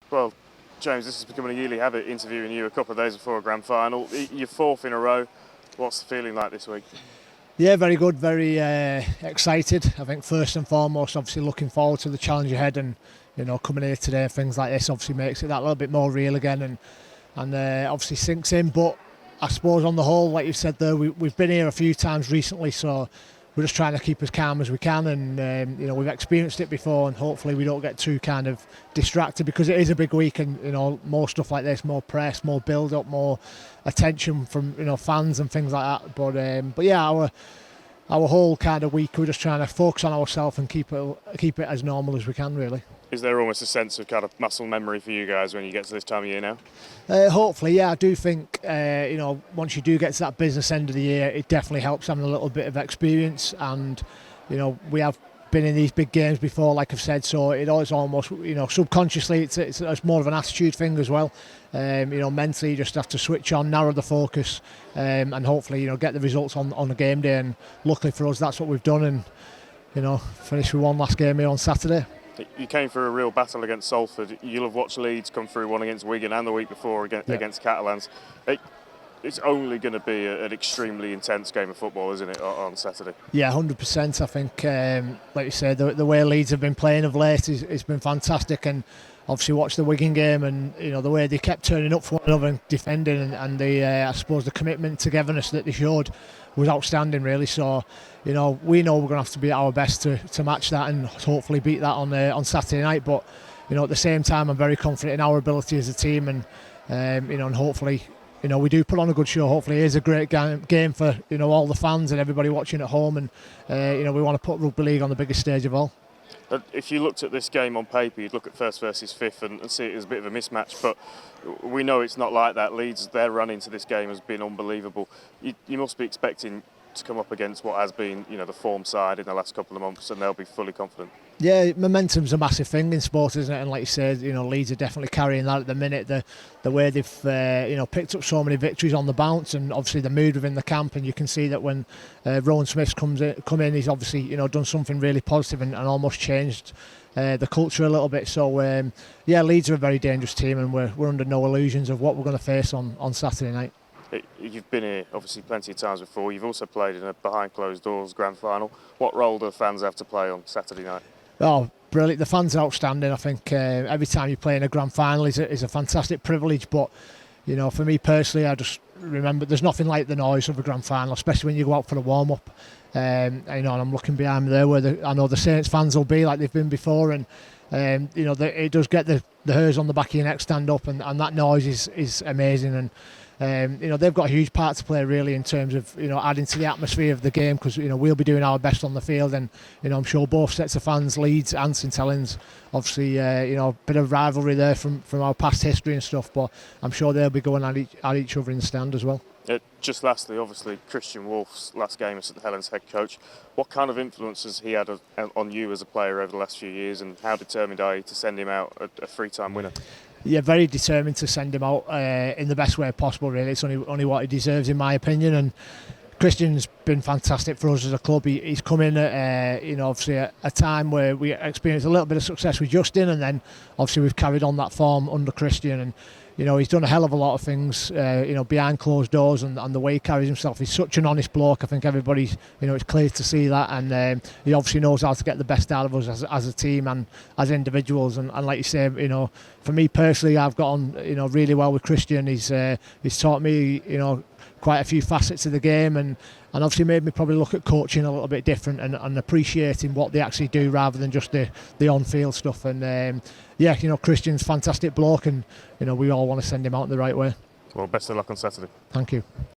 Well, James, this is becoming a yearly habit, interviewing you a couple of days before a grand final. You're fourth in a row. What's the feeling like this week? Yeah, very good, very excited. I think first and foremost, obviously looking forward to the challenge ahead, and coming here today, things like this obviously makes it that little bit more real again, and obviously sinks in. But I suppose on the whole, like you said there, we've been here a few times recently, so we're just trying to keep as calm as we can, and we've experienced it before, and hopefully we don't get too kind of distracted, because it is a big week, and more stuff like this, more press, more build up, more attention from fans and things like that. But yeah, our whole kind of week, we're just trying to focus on ourselves and keep it as normal as we can, really. Is there almost a sense of kind of muscle memory for you guys when you get to this time of year now? Hopefully, yeah. I do think once you do get to that business end of the year, it definitely helps having a little bit of experience, and we have been in these big games before, like I've said, so it is almost subconsciously it's more of an attitude thing as well. Mentally you just have to switch on, narrow the focus, and hopefully get the results on the game day, and luckily for us that's what we've done, and finished with one last game here on Saturday. You came through a real battle against Salford. You'll have watched Leeds come through one against Wigan and the week before against Catalans. It's only going to be an extremely intense game of football, isn't it, on Saturday? Yeah, 100%. I think, like you said, the way Leeds have been playing of late it's been fantastic, and obviously watched the Wigan game, and the way they kept turning up for one another and defending, and the I suppose the commitment, togetherness that they showed was outstanding, really. So we know we're going to have to be at our best to match that, and hopefully beat that on Saturday night. But at the same time, I'm very confident in our ability as a team, and and hopefully we do put on a good show. Hopefully it is a great game for all the fans and everybody watching at home, and we want to put rugby league on the biggest stage of all. If you looked at this game on paper, you'd look at first versus fifth and see it as a bit of a mismatch, but we know it's not like that. Leeds, their run into this game has been unbelievable. You must be expecting to come up against what has been the form side in the last couple of months, and they'll be fully confident. Yeah, momentum's a massive thing in sport, isn't it? And like you said, Leeds are definitely carrying that at the minute. The way they've picked up so many victories on the bounce, and obviously the mood within the camp, and you can see that when Rowan Smith's come in, he's obviously done something really positive and almost changed the culture a little bit. So Leeds are a very dangerous team, and we're under no illusions of what we're going to face on Saturday night. You've been here obviously plenty of times before. You've also played in a behind closed doors grand final. What role do fans have to play on Saturday night? Oh, brilliant. The fans are outstanding. I think every time you play in a grand final is a fantastic privilege. But, for me personally, I just remember there's nothing like the noise of a grand final, especially when you go out for the warm-up. And I'm looking behind me there where I know the Saints fans will be like they've been before. And, it does get the hairs on the back of your neck stand up. And that noise is amazing. And, they've got a huge part to play really in terms of adding to the atmosphere of the game, because we'll be doing our best on the field, and I'm sure both sets of fans, Leeds and St Helens, obviously a bit of rivalry there from our past history and stuff, but I'm sure they'll be going at each other in the stand as well. Just lastly, obviously Christian Wolf's last game as St Helens head coach, what kind of influence has he had on you as a player over the last few years, and how determined are you to send him out a three-time winner? Yeah, very determined to send him out in the best way possible, really. It's only what he deserves, in my opinion. And Christian's been fantastic for us as a club. He's come in at obviously a time where we experienced a little bit of success with Justin, and then obviously we've carried on that form under Christian, and he's done a hell of a lot of things behind closed doors, and the way he carries himself. He's such an honest bloke. I think everybody's it's clear to see that, and he obviously knows how to get the best out of us as a team and as individuals, and like you say, for me personally, I've got on really well with Christian. He's taught me quite a few facets of the game, and obviously made me probably look at coaching a little bit different, and appreciating what they actually do rather than just the on-field stuff. And Christian's a fantastic bloke, and we all want to send him out in the right way. Well, best of luck on Saturday. Thank you.